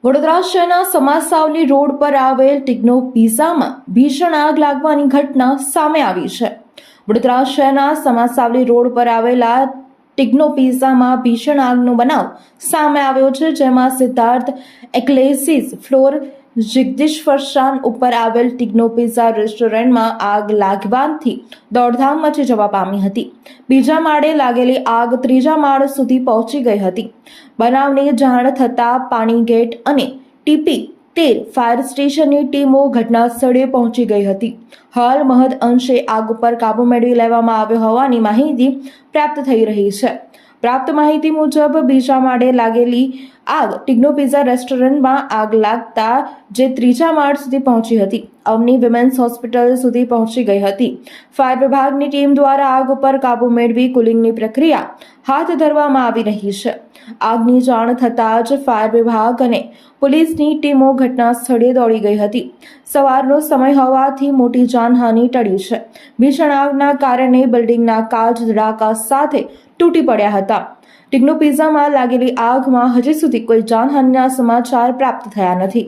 વડોદરા શહેરના સમાસાવલી રોડ પર આવેલ ટિગ્નો પિઝામાં ભીષણ આગ લાગવાની ઘટના સામે આવી છે। વડોદરા શહેરના સમાસાવલી રોડ પર આવેલા ટિગ્નો પિઝામાં ભીષણ આગનો બનાવ સામે આવ્યો છે, જેમાં સિદ્ધાર્થ એક્લેસીસ ફ્લોર જગદીશ્વર શાન ઉપર આવેલ ટિગ્નો પિઝા રેસ્ટોરન્ટમાં આગ લાગવાથી દોડધામ મચી જવા પામી હતી। બીજા માળે લાગેલી આગ ત્રીજા માળ સુધી પહોંચી ગઈ હતી। બનાવની જાણ થતાં પાણીગેટ અને TP13 ફાયર સ્ટેશનની ટીમો ઘટના સ્થળે પહોંચી ગઈ હતી। હાલ મહદ અંશે આગ ઉપર કાબુ મેળવી લેવામાં આવ્યો હોવાની માહિતી પ્રાપ્ત થઈ રહી છે। પ્રાપ્ત માહિતી મુજબ બીજા માળે લાગેલી આગ ટિગ્નો પિઝા રેસ્ટોરન્ટમાં આગ લાગતા જે ત્રીજા માળ સુધી પહોંચી હતી। અવની વિમેન્સ હોસ્પિટલ સુધી પહોંચી ગઈ હતી। ફાયર વિભાગની ટીમ દ્વારા આગ ઉપર કાબુ મેળવી કુલિંગની પ્રક્રિયા હાથ ધરવામાં આવી રહી છે। આગની જાણ થતાં જ ફાયર વિભાગ અને પોલીસની ટીમો ઘટના સ્થળે દોડી ગઈ હતી। સવારનો સમય હોવાથી મોટી જાનહાનિ ટળી છે। ભીષણ આગના કારણે બિલ્ડિંગના કાચ ધડાકા સાથે તૂટી પડ્યા હતા। ટિગ્નો પિઝામાં લાગેલી આગમાં હજી સુધી કોઈ જાનહાનિના સમાચાર પ્રાપ્ત થયા નથી।